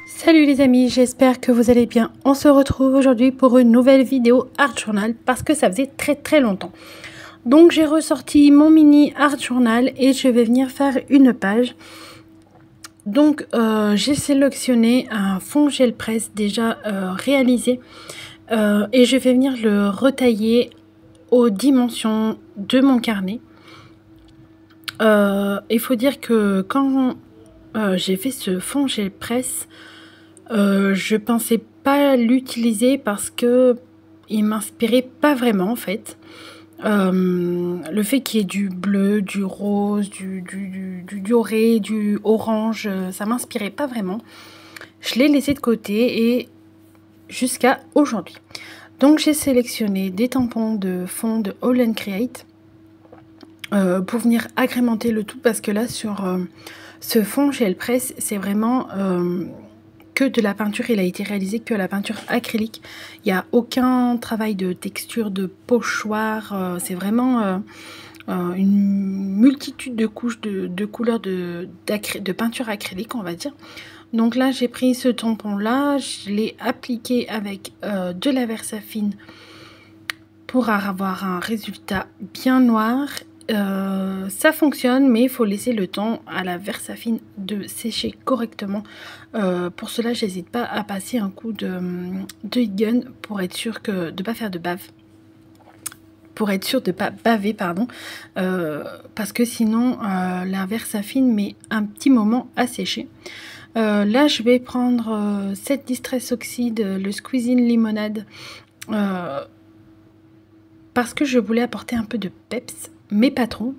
Salut les amis, j'espère que vous allez bien. On se retrouve aujourd'hui pour une nouvelle vidéo Art Journal parce que ça faisait très longtemps. Donc j'ai ressorti mon mini Art Journal et je vais venir faire une page. Donc j'ai sélectionné un fond gel presse déjà réalisé et je vais venir le retailler aux dimensions de mon carnet. Il faut dire que quand j'ai fait ce fond gel presse, je pensais pas l'utiliser parce que il m'inspirait pas vraiment en fait. Le fait qu'il y ait du bleu, du rose, du doré, du orange, ça m'inspirait pas vraiment. Je l'ai laissé de côté et jusqu'à aujourd'hui. Donc j'ai sélectionné des tampons de fond de All & Create pour venir agrémenter le tout parce que là sur ce fond gel presse c'est vraiment que de la peinture, il a été réalisé que la peinture acrylique. Il n'y a aucun travail de texture, de pochoir. C'est vraiment une multitude de couches de couleurs de peinture acrylique, on va dire. Donc là, j'ai pris ce tampon-là, je l'ai appliqué avec de la Versafine pour avoir un résultat bien noir. Ça fonctionne, mais il faut laisser le temps à la Versafine de sécher correctement. Pour cela, j'hésite pas à passer un coup de heat gun pour être sûr de ne pas faire de bave. Pour être sûr de ne pas baver, pardon. Parce que sinon, la Versafine met un petit moment à sécher. Là, je vais prendre cette Distress Oxide, le Squeezing Limonade. Parce que je voulais apporter un peu de peps, mais pas trop.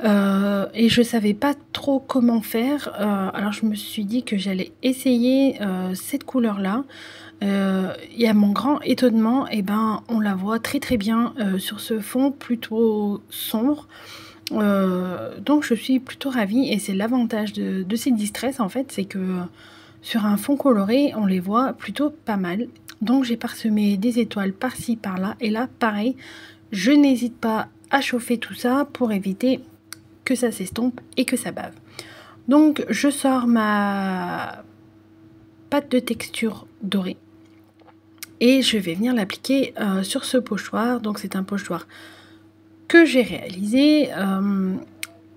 Et je savais pas trop comment faire. Alors je me suis dit que j'allais essayer cette couleur là. Et à mon grand étonnement, et ben, on la voit très bien sur ce fond plutôt sombre. Donc je suis plutôt ravie et c'est l'avantage de ces Distress en fait, c'est que sur un fond coloré on les voit plutôt pas mal. Donc j'ai parsemé des étoiles par-ci par-là et là pareil, je n'hésite pas à chauffer tout ça pour éviter que ça s'estompe et que ça bave. Donc je sors ma pâte de texture dorée et je vais venir l'appliquer sur ce pochoir. Donc c'est un pochoir que j'ai réalisé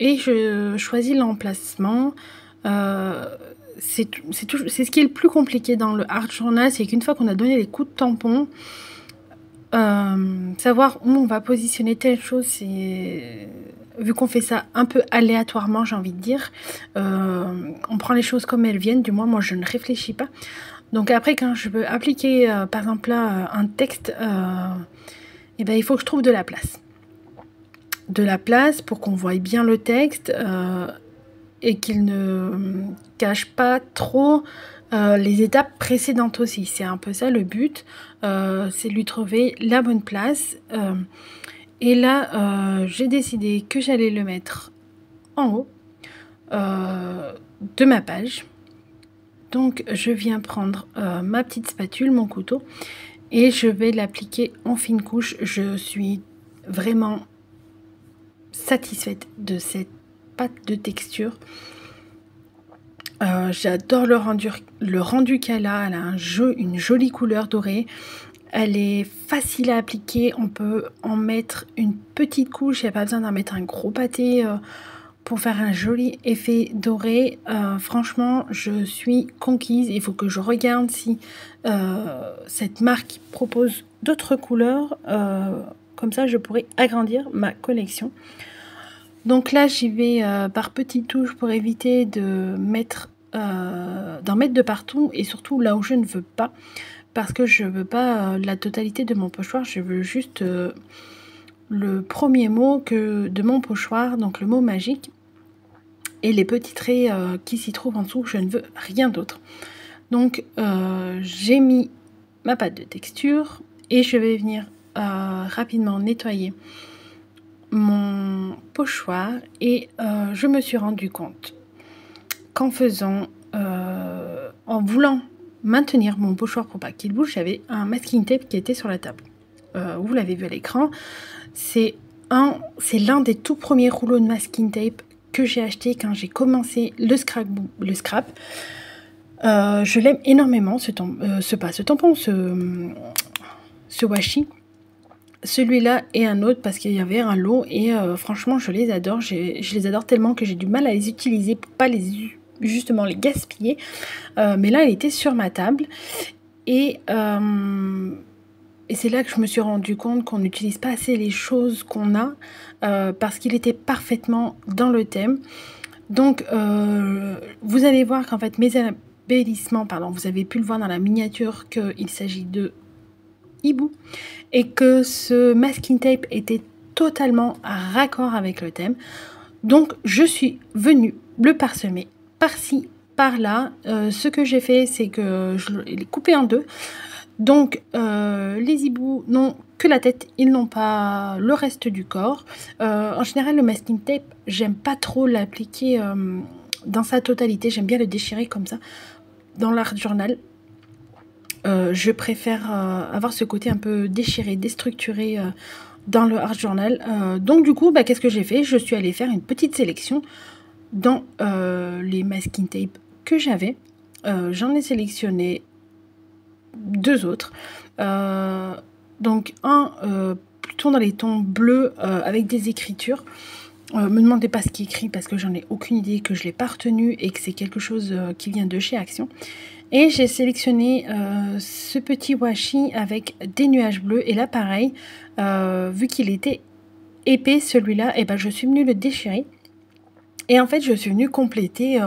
et je choisis l'emplacement. C'est ce qui est le plus compliqué dans le Art Journal, c'est qu'une fois qu'on a donné les coups de tampon, savoir où on va positionner telle chose, c'est... Vu qu'on fait ça un peu aléatoirement, j'ai envie de dire, on prend les choses comme elles viennent, du moins moi je ne réfléchis pas. Donc après quand je veux appliquer par exemple là un texte, et ben, il faut que je trouve de la place. De la place pour qu'on voie bien le texte et qu'il ne cache pas trop les étapes précédentes aussi. C'est un peu ça le but, c'est lui trouver la bonne place. Et là, j'ai décidé que j'allais le mettre en haut de ma page. Donc, je viens prendre ma petite spatule, mon couteau, et je vais l'appliquer en fine couche. Je suis vraiment satisfaite de cette pâte de texture. J'adore le rendu qu'elle a. Elle a une jolie couleur dorée. Elle est facile à appliquer, on peut en mettre une petite couche, il n'y a pas besoin d'en mettre un gros pâté pour faire un joli effet doré. Franchement, je suis conquise. Il faut que je regarde si cette marque propose d'autres couleurs. Comme ça, je pourrais agrandir ma collection. Donc là, j'y vais par petites touches pour éviter d'en mettre de partout et surtout là où je ne veux pas. Parce que je veux pas la totalité de mon pochoir, je veux juste le premier mot de mon pochoir, donc le mot magique, et les petits traits qui s'y trouvent en dessous, je ne veux rien d'autre. Donc j'ai mis ma pâte de texture et je vais venir rapidement nettoyer mon pochoir et je me suis rendu compte qu'en faisant, en voulant maintenir mon pochoir pour pas qu'il bouge, j'avais un masking tape qui était sur la table. Vous l'avez vu à l'écran, c'est c'est l'un des tout premiers rouleaux de masking tape que j'ai acheté quand j'ai commencé le scrap. Je l'aime énormément, ce washi. Celui-là et un autre parce qu'il y avait un lot et franchement je les adore. Je les adore tellement que j'ai du mal à les utiliser pour pas justement les gaspiller. Mais là il était sur ma table et c'est là que je me suis rendu compte qu'on n'utilise pas assez les choses qu'on a parce qu'il était parfaitement dans le thème. Donc vous allez voir qu'en fait mes embellissements, vous avez pu le voir dans la miniature qu'il s'agit de hibou et que ce masking tape était totalement raccord avec le thème. Donc je suis venue le parsemer par-ci, par-là. Ce que j'ai fait, c'est que je l'ai coupé en deux. Donc les hiboux n'ont que la tête, ils n'ont pas le reste du corps. En général, le masking tape, j'aime pas trop l'appliquer dans sa totalité. J'aime bien le déchirer comme ça dans l'art journal. Je préfère avoir ce côté un peu déchiré, déstructuré dans le art journal. Donc du coup, qu'est-ce que j'ai fait? Je suis allée faire une petite sélection dans les masking tape que j'avais. J'en ai sélectionné deux autres. Donc un plutôt dans les tons bleus avec des écritures. Me demandez pas ce qui est écrit parce que j'en ai aucune idée, que je l'ai pas retenu et que c'est quelque chose qui vient de chez Action. Et j'ai sélectionné ce petit washi avec des nuages bleus. Et là, pareil, vu qu'il était épais, celui-là, je suis venue le déchirer. Et en fait, je suis venue compléter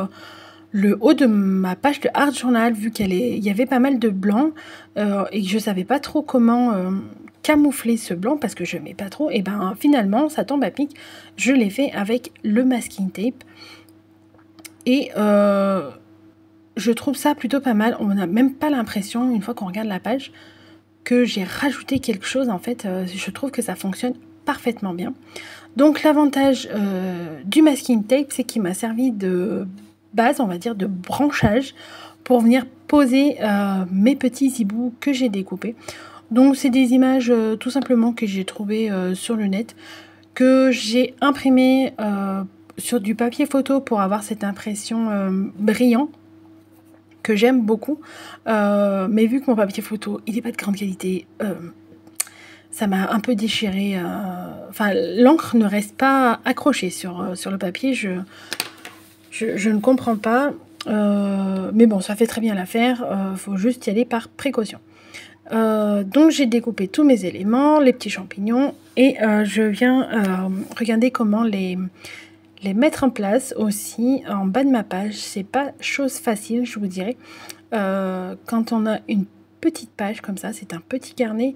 le haut de ma page de Art Journal, vu qu'il y avait pas mal de blanc et que je savais pas trop comment camoufler ce blanc parce que je mets pas trop. Et finalement, ça tombe à pic. Je l'ai fait avec le masking tape. Et je trouve ça plutôt pas mal. On n'a même pas l'impression, une fois qu'on regarde la page, que j'ai rajouté quelque chose. En fait, je trouve que ça fonctionne parfaitement bien. Donc l'avantage du masking tape, c'est qu'il m'a servi de base, on va dire, de branchage pour venir poser mes petits hiboux que j'ai découpés. Donc c'est des images tout simplement que j'ai trouvées sur le net, que j'ai imprimées sur du papier photo pour avoir cette impression brillant, que j'aime beaucoup, mais vu que mon papier photo il n'est pas de grande qualité, ça m'a un peu déchiré. L'encre ne reste pas accrochée sur le papier. Je ne comprends pas, mais bon, ça fait très bien l'affaire. Faut juste y aller par précaution. Donc j'ai découpé tous mes éléments, les petits champignons, et je viens regarder comment les mettre en place aussi en bas de ma page. C'est pas chose facile, je vous dirais. Quand on a une petite page comme ça, c'est un petit carnet,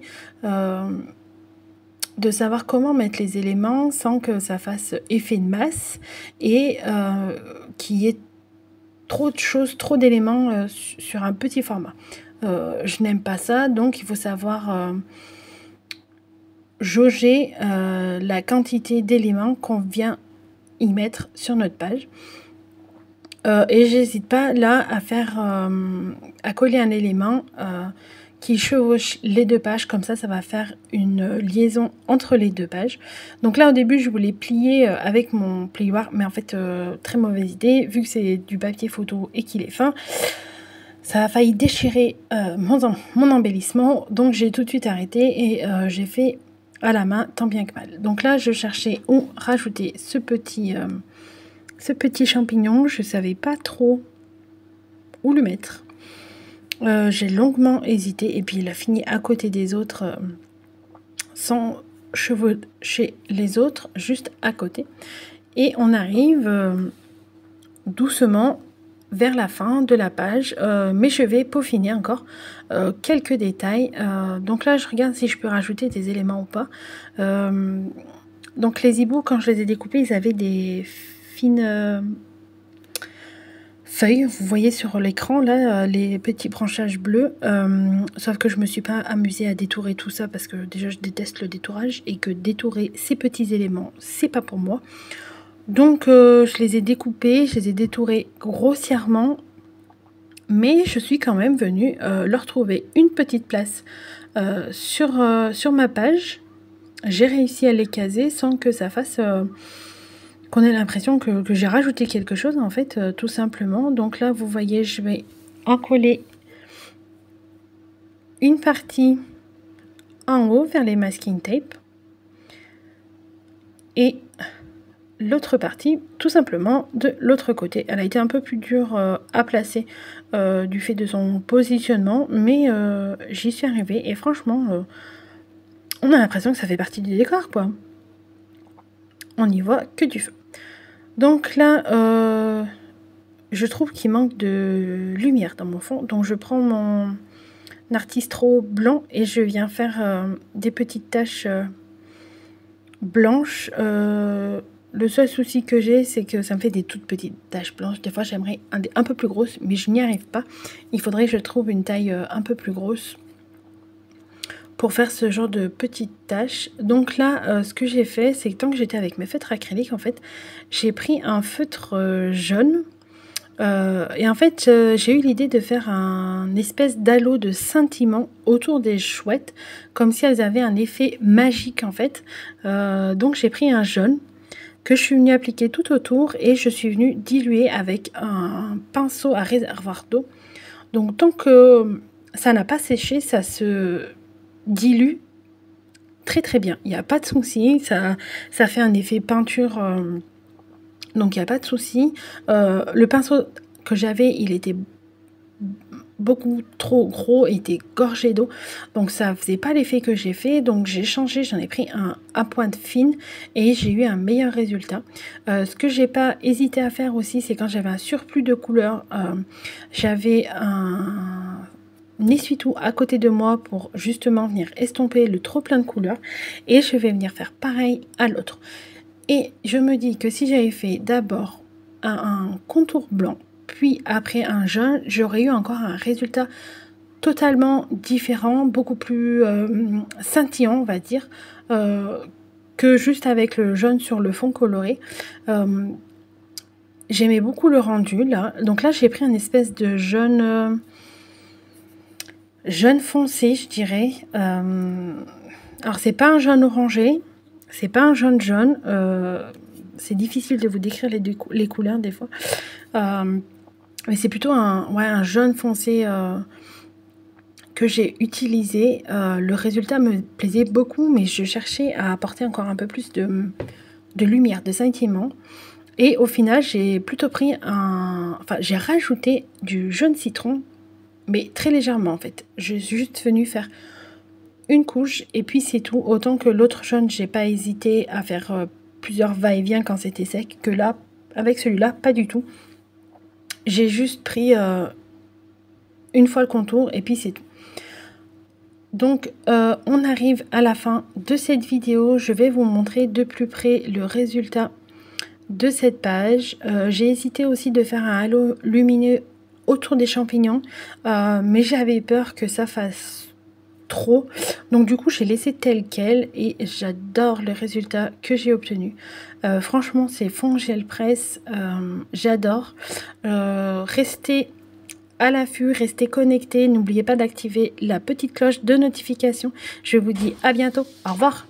de savoir comment mettre les éléments sans que ça fasse effet de masse et qu'il y ait trop de choses, trop d'éléments sur un petit format. Je n'aime pas ça, donc il faut savoir jauger la quantité d'éléments qu'on vient y mettre sur notre page. Et j'hésite pas là à coller un élément qui chevauche les deux pages, comme ça va faire une liaison entre les deux pages. Donc là au début je voulais plier avec mon plioir, mais en fait très mauvaise idée, vu que c'est du papier photo et qu'il est fin, ça a failli déchirer mon embellissement, donc j'ai tout de suite arrêté et j'ai fait à la main tant bien que mal. Donc là je cherchais où rajouter ce petit champignon, je savais pas trop où le mettre. J'ai longuement hésité et puis il a fini à côté des autres sans chevaucher les autres, juste à côté. Et on arrive doucement vers la fin de la page, mais je vais peaufiner encore quelques détails. Donc là je regarde si je peux rajouter des éléments ou pas. Donc les hiboux, quand je les ai découpés, ils avaient des fines feuilles, vous voyez sur l'écran là les petits branchages bleus, sauf que je me suis pas amusée à détourer tout ça parce que déjà je déteste le détourage et que détourer ces petits éléments c'est pas pour moi. Donc je les ai découpés, je les ai détourés grossièrement, mais je suis quand même venue leur trouver une petite place sur ma page j'ai réussi à les caser sans que ça fasse qu'on ait l'impression que j'ai rajouté quelque chose en fait, tout simplement. Donc là vous voyez, je vais en coller une partie en haut vers les masking tape et l'autre partie tout simplement de l'autre côté. Elle a été un peu plus dure à placer du fait de son positionnement, mais j'y suis arrivée et franchement on a l'impression que ça fait partie du décor quoi. On n'y voit que du feu. Donc là je trouve qu'il manque de lumière dans mon fond, donc je prends mon Artistro blanc et je viens faire des petites taches blanches. Le seul souci que j'ai, c'est que ça me fait des toutes petites taches blanches. Des fois j'aimerais un peu plus grosse, mais je n'y arrive pas. Il faudrait que je trouve une taille un peu plus grosse pour faire ce genre de petites taches. Donc là ce que j'ai fait, c'est que tant que j'étais avec mes feutres acryliques, en fait j'ai pris un feutre jaune. Et en fait j'ai eu l'idée de faire un espèce d'halo de scintillement autour des chouettes, comme si elles avaient un effet magique en fait. Donc j'ai pris un jaune que je suis venue appliquer tout autour et je suis venue diluer avec un pinceau à réservoir d'eau. Donc tant que ça n'a pas séché, ça se dilue très très bien, il n'y a pas de souci, ça fait un effet peinture. Donc il n'y a pas de souci. Le pinceau que j'avais, il était beaucoup trop gros, il était gorgé d'eau. Donc ça faisait pas l'effet que j'ai fait. Donc j'ai changé, j'en ai pris un à pointe fine et j'ai eu un meilleur résultat. Ce que j'ai pas hésité à faire aussi, c'est quand j'avais un surplus de couleurs, j'avais un essuie-tout à côté de moi pour justement venir estomper le trop plein de couleurs. Et je vais venir faire pareil à l'autre. Et je me dis que si j'avais fait d'abord un contour blanc, puis après un jaune, j'aurais eu encore un résultat totalement différent, beaucoup plus scintillant, on va dire, que juste avec le jaune sur le fond coloré. J'aimais beaucoup le rendu, là. Donc là, j'ai pris un espèce de jaune, jaune foncé, je dirais. Alors, c'est pas un jaune orangé. C'est pas un jaune jaune, c'est difficile de vous décrire les couleurs des fois, mais c'est plutôt un jaune foncé que j'ai utilisé. Le résultat me plaisait beaucoup, mais je cherchais à apporter encore un peu plus de lumière, de scintillement. Et au final, j'ai plutôt pris j'ai rajouté du jaune citron, mais très légèrement en fait. Je suis juste venue faire une couche et puis c'est tout. Autant que l'autre jaune, j'ai pas hésité à faire plusieurs va-et-vient quand c'était sec, que là avec celui-là pas du tout. J'ai juste pris une fois le contour et puis c'est tout. Donc on arrive à la fin de cette vidéo. Je vais vous montrer de plus près le résultat de cette page. J'ai hésité aussi de faire un halo lumineux autour des champignons, mais j'avais peur que ça fasse trop, donc du coup j'ai laissé tel quel et j'adore le résultat que j'ai obtenu. Franchement ces fonds gel presse, j'adore. Restez à l'affût, restez connectés, n'oubliez pas d'activer la petite cloche de notification. Je vous dis à bientôt, au revoir.